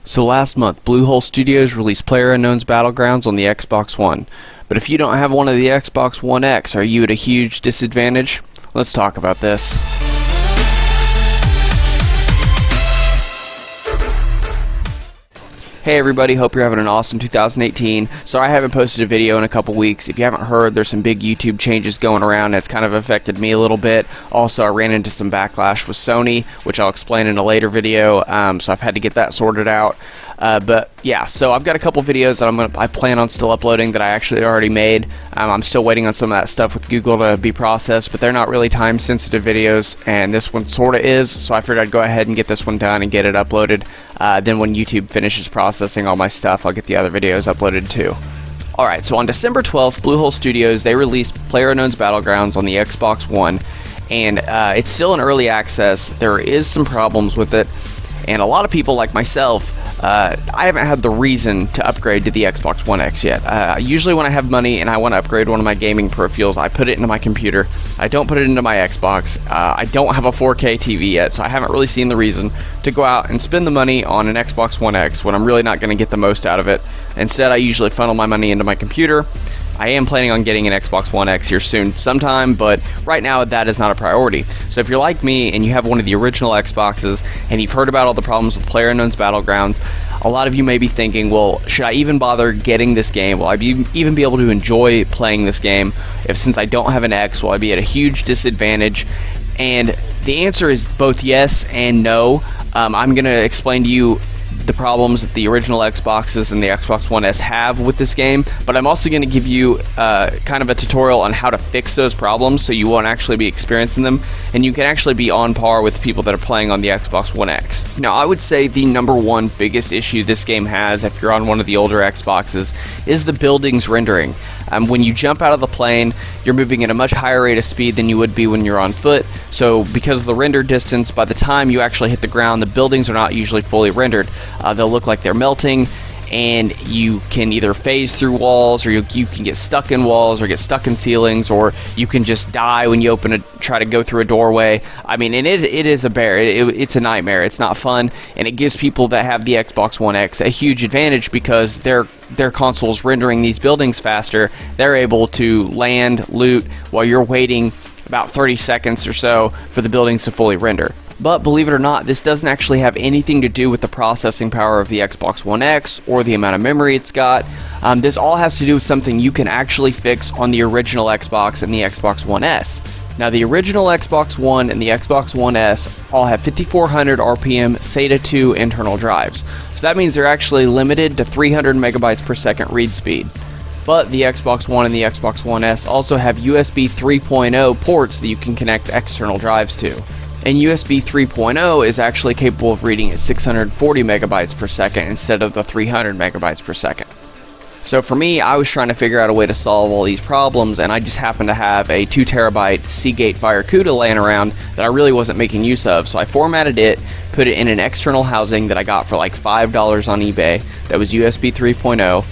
So last month, Bluehole Studios released PlayerUnknowns BattleGrounds on the Xbox One. But if you don't have one of the Xbox One X, are you at a huge disadvantage? Let's talk about this. Hey everybody, hope you're having an awesome 2018. Sorry I haven't posted a video in a couple weeks. If you haven't heard, there's some big YouTube changes going around that's kind of affected me a little bit. Also, I ran into some backlash with Sony, which I'll explain in a later video, so I've had to get that sorted out. But yeah, so I've got a couple videos that I plan on still uploading that I actually already made. I'm still waiting on some of that stuff with Google to be processed, but they're not really time sensitive videos, and this one sorta is, so I figured I'd go ahead and get this one done and get it uploaded. Then when YouTube finishes processing all my stuff, I'll get the other videos uploaded too. Alright, so on December 12th, Bluehole Studios, they released PlayerUnknowns BattleGrounds on the Xbox One, and it's still in early access. There is some problems with it, and a lot of people like myself, I haven't had the reason to upgrade to the Xbox One X yet. Usually when I have money and I want to upgrade one of my gaming peripherals, I put it into my computer. I don't put it into my Xbox. I don't have a 4K TV yet, so I haven't really seen the reason to go out and spend the money on an Xbox One X when I'm really not going to get the most out of it. Instead, I usually funnel my money into my computer. I am planning on getting an Xbox One X here soon sometime, but right now that is not a priority. So if you're like me and you have one of the original Xboxes and you've heard about all the problems with PlayerUnknowns BattleGrounds, a lot of you may be thinking, well, should I even bother getting this game? Will I even be able to enjoy playing this game? Since I don't have an X, will I be at a huge disadvantage? And the answer is both yes and no. I'm going to explain to you the problems that the original Xboxes and the Xbox One S have with this game, but I'm also going to give you kind of a tutorial on how to fix those problems so you won't actually be experiencing them, and you can actually be on par with people that are playing on the Xbox One X. Now, I would say the number one biggest issue this game has, if you're on one of the older Xboxes, is the buildings rendering. When you jump out of the plane, you're moving at a much higher rate of speed than you would be when you're on foot, so because of the render distance, by the time you actually hit the ground, the buildings are not usually fully rendered. They'll look like they're melting, and you can either phase through walls, or you can get stuck in walls, or get stuck in ceilings, or you can just die when you try to go through a doorway. I mean, and it is a bear. It's a nightmare. It's not fun, and it gives people that have the Xbox One X a huge advantage because their console's rendering these buildings faster. They're able to land, loot, while you're waiting about 30 seconds or so for the buildings to fully render. But believe it or not, this doesn't actually have anything to do with the processing power of the Xbox One X or the amount of memory it's got. This all has to do with something you can actually fix on the original Xbox and the Xbox One S. Now, the original Xbox One and the Xbox One S all have 5400 RPM SATA 2 internal drives. So that means they're actually limited to 300 megabytes per second read speed. But the Xbox One and the Xbox One S also have USB 3.0 ports that you can connect external drives to. And USB 3.0 is actually capable of reading at 640 megabytes per second instead of the 300 megabytes per second. So for me, I was trying to figure out a way to solve all these problems, and I just happened to have a 2 terabyte Seagate Firecuda laying around that I really wasn't making use of. So I formatted it, put it in an external housing that I got for like $5 on eBay that was USB 3.0.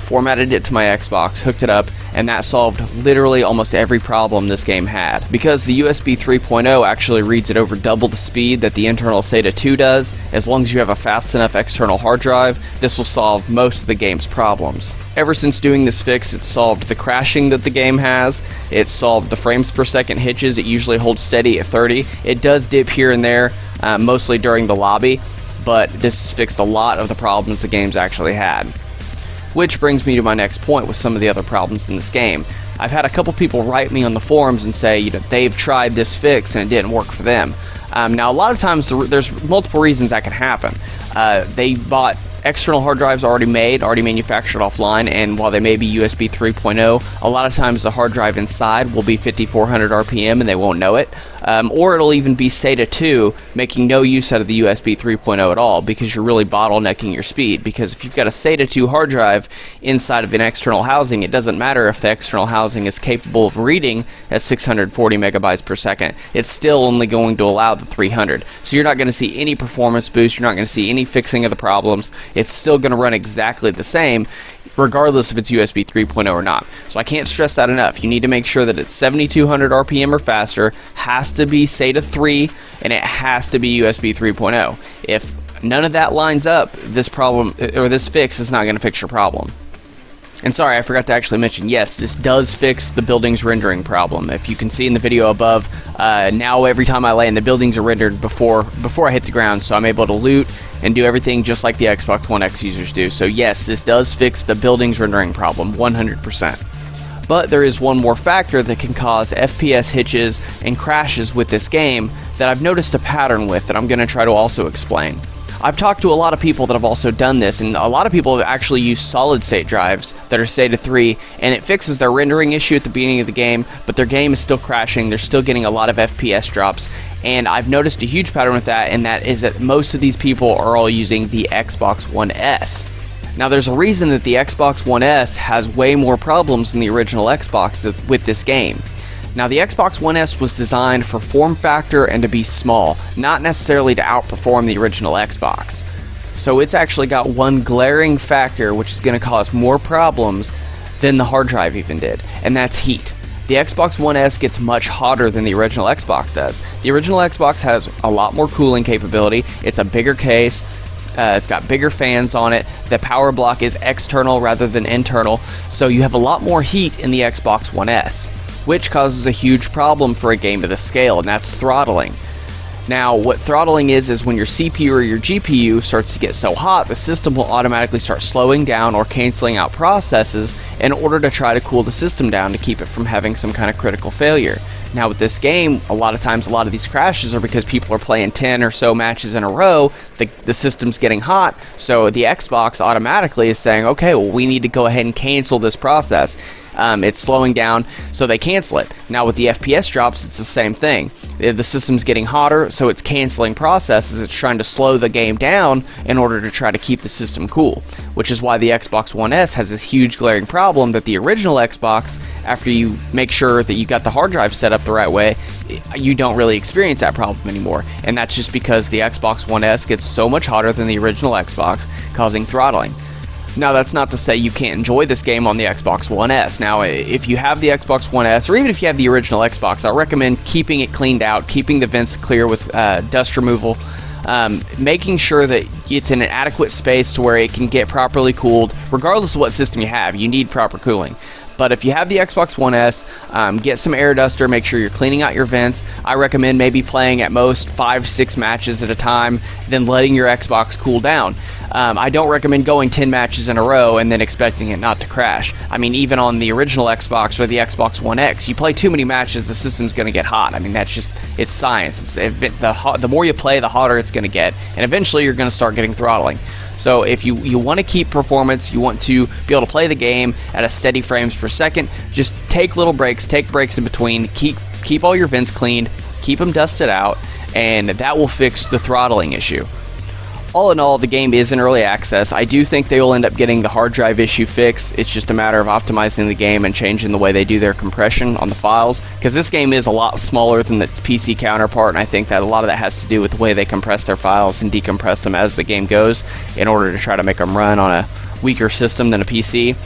Formatted it to my Xbox, hooked it up, and that solved literally almost every problem this game had. Because the USB 3.0 actually reads at over double the speed that the internal SATA 2 does, as long as you have a fast enough external hard drive, this will solve most of the game's problems. Ever since doing this fix, it's solved the crashing that the game has, it's solved the frames per second hitches. It usually holds steady at 30. It does dip here and there, mostly during the lobby, but this has fixed a lot of the problems the game's actually had. Which brings me to my next point with some of the other problems in this game. I've had a couple people write me on the forums and say, they've tried this fix and it didn't work for them. Now, a lot of times there's multiple reasons that can happen. They bought external hard drives already manufactured offline, and while they may be USB 3.0, a lot of times the hard drive inside will be 5400 RPM and they won't know it. Or it'll even be SATA 2, making no use out of the USB 3.0 at all, because you're really bottlenecking your speed. Because if you've got a SATA 2 hard drive inside of an external housing, it doesn't matter if the external housing is capable of reading at 640 megabytes per second. It's still only going to allow the 300. So you're not going to see any performance boost, you're not going to see any fixing of the problems. It's still going to run exactly the same, regardless if it's USB 3.0 or not. So I can't stress that enough. You need to make sure that it's 7200 RPM or faster, has to be SATA 3, and it has to be USB 3.0. If none of that lines up. This problem, or this fix, is not going to fix your problem. And sorry, I forgot to actually mention, yes, this does fix the buildings rendering problem. If you can see in the video above, now every time I land, the buildings are rendered before I hit the ground, so I'm able to loot and do everything just like the Xbox One X users do. So yes, this does fix the buildings rendering problem, 100%. But there is one more factor that can cause FPS hitches and crashes with this game that I've noticed a pattern with that I'm going to try to also explain. I've talked to a lot of people that have also done this, and a lot of people have actually used solid-state drives that are SATA 3, and it fixes their rendering issue at the beginning of the game, but their game is still crashing, they're still getting a lot of FPS drops, and I've noticed a huge pattern with that, and that is that most of these people are all using the Xbox One S. Now, there's a reason that the Xbox One S has way more problems than the original Xbox with this game. Now, the Xbox One S was designed for form factor and to be small, not necessarily to outperform the original Xbox. So it's actually got one glaring factor which is going to cause more problems than the hard drive even did, and that's heat. The Xbox One S gets much hotter than the original Xbox does. The original Xbox has a lot more cooling capability, it's a bigger case, it's got bigger fans on it, the power block is external rather than internal, so you have a lot more heat in the Xbox One S, which causes a huge problem for a game of this scale, and that's throttling. Now, what throttling is when your CPU or your GPU starts to get so hot, the system will automatically start slowing down or canceling out processes in order to try to cool the system down to keep it from having some kind of critical failure. Now, with this game, a lot of times a lot of these crashes are because people are playing 10 or so matches in a row, the system's getting hot, so the Xbox automatically is saying, okay, well, we need to go ahead and cancel this process. It's slowing down, so they cancel it. Now with the FPS drops, it's the same thing. The system's getting hotter, so it's canceling processes. It's trying to slow the game down in order to try to keep the system cool, which is why the Xbox One S has this huge glaring problem that the original Xbox, after you make sure that you got the hard drive set up the right way, you don't really experience that problem anymore. And that's just because the Xbox One S gets so much hotter than the original Xbox, causing throttling. Now, that's not to say you can't enjoy this game on the Xbox One S. Now, if you have the Xbox One S, or even if you have the original Xbox, I recommend keeping it cleaned out, keeping the vents clear with dust removal, making sure that it's in an adequate space to where it can get properly cooled. Regardless of what system you have, you need proper cooling. But if you have the Xbox One S, get some air duster, make sure you're cleaning out your vents. I recommend maybe playing at most 5-6 matches at a time, then letting your Xbox cool down. I don't recommend going 10 matches in a row and then expecting it not to crash. I mean, even on the original Xbox or the Xbox One X, you play too many matches, the system's going to get hot. I mean, that's just, it's science. The more you play, the hotter it's going to get, and eventually you're going to start getting throttling. So if you want to keep performance, you want to be able to play the game at a steady frames per second, just take little breaks, take breaks in between, keep all your vents cleaned, keep them dusted out, and that will fix the throttling issue. All in all, the game is in early access. I do think they will end up getting the hard drive issue fixed. It's just a matter of optimizing the game and changing the way they do their compression on the files, because this game is a lot smaller than its PC counterpart, and I think that a lot of that has to do with the way they compress their files and decompress them as the game goes in order to try to make them run on a weaker system than a PC.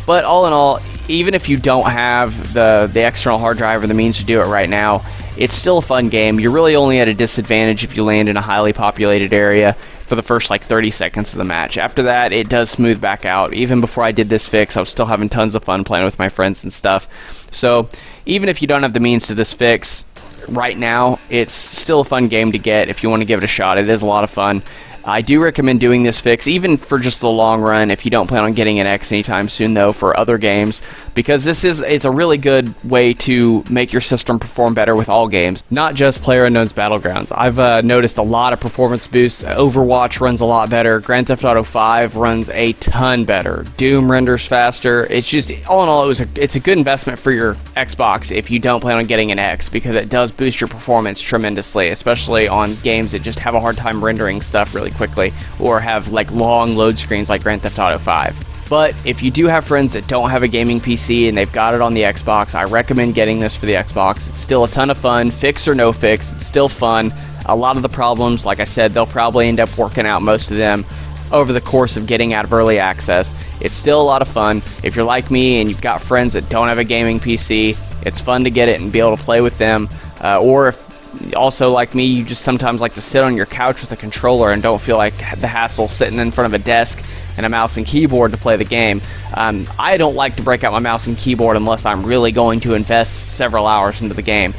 But all in all, even if you don't have the external hard drive or the means to do it right now, it's still a fun game. You're really only at a disadvantage if you land in a highly populated area for the first like 30 seconds of the match. After that, it does smooth back out. Even before I did this fix, I was still having tons of fun playing with my friends and stuff. So even if you don't have the means to this fix right now, it's still a fun game to get if you want to give it a shot. It is a lot of fun. I do recommend doing this fix, even for just the long run, if you don't plan on getting an X anytime soon, though, for other games, because it's a really good way to make your system perform better with all games, not just PlayerUnknowns BattleGrounds. I've noticed a lot of performance boosts. Overwatch runs a lot better. Grand Theft Auto 5 runs a ton better. Doom renders faster. It's just, all in all, it's a good investment for your Xbox if you don't plan on getting an X, because it does boost your performance tremendously, especially on games that just have a hard time rendering stuff really quickly or have like long load screens like Grand Theft Auto 5. But if you do have friends that don't have a gaming PC and they've got it on the Xbox, I recommend getting this for the Xbox. It's still a ton of fun, fix or no fix, it's still fun. A lot of the problems, like I said, they'll probably end up working out, most of them, over the course of getting out of early access. It's still a lot of fun. If you're like me and you've got friends that don't have a gaming PC, it's fun to get it and be able to play with them. Or if Also, like me, you just sometimes like to sit on your couch with a controller and don't feel like the hassle sitting in front of a desk and a mouse and keyboard to play the game. I don't like to break out my mouse and keyboard unless I'm really going to invest several hours into the game,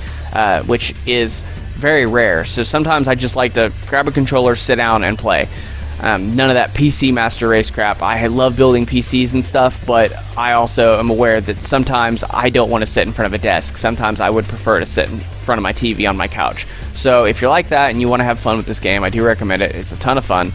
which is very rare. So sometimes I just like to grab a controller, sit down, and play. None of that PC Master Race crap. I love building PCs and stuff, but I also am aware that sometimes I don't want to sit in front of a desk. Sometimes I would prefer to sit in front of my TV on my couch. So if you're like that and you want to have fun with this game, I do recommend it. It's a ton of fun.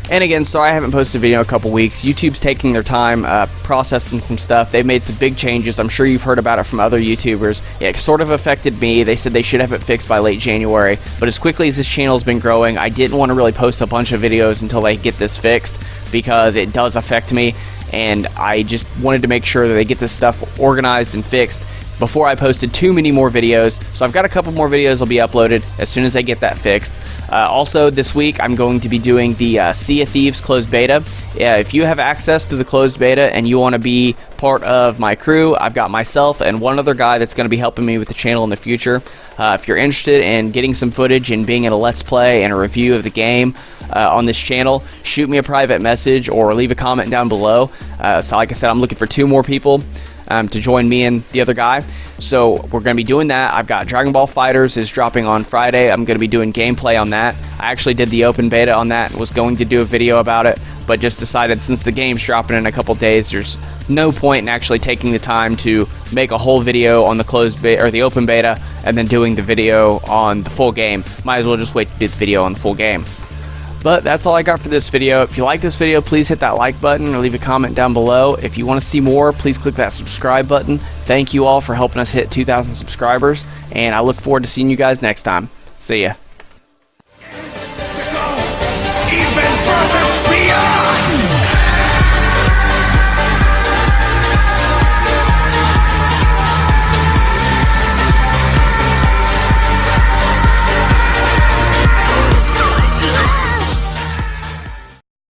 And again, sorry I haven't posted a video in a couple weeks. YouTube's taking their time processing some stuff. They've made some big changes. I'm sure you've heard about it from other YouTubers. It sort of affected me. They said they should have it fixed by late January. But as quickly as this channel's been growing, I didn't want to really post a bunch of videos until they get this fixed, because it does affect me. And I just wanted to make sure that they get this stuff organized and fixed before I posted too many more videos. So I've got a couple more videos will be uploaded as soon as I get that fixed. Also this week I'm going to be doing the Sea of Thieves closed beta. If you have access to the closed beta and you want to be part of my crew, I've got myself and one other guy that's going to be helping me with the channel in the future. If you're interested in getting some footage and being in a let's play and a review of the game on this channel, shoot me a private message or leave a comment down below. So like I said, I'm looking for 2 more people to join me and the other guy. So we're going to be doing that. I've got Dragon Ball Fighters is dropping on Friday. I'm going to be doing gameplay on that. I actually did the open beta on that and was going to do a video about it, but just decided since the game's dropping in a couple days, there's no point in actually taking the time to make a whole video on the closed beta or the open beta and then doing the video on the full game. Might as well just wait to do the video on the full game. But that's all I got for this video. If you like this video, please hit that like button or leave a comment down below. If you want to see more, please click that subscribe button. Thank you all for helping us hit 2,000 subscribers, and I look forward to seeing you guys next time. See ya.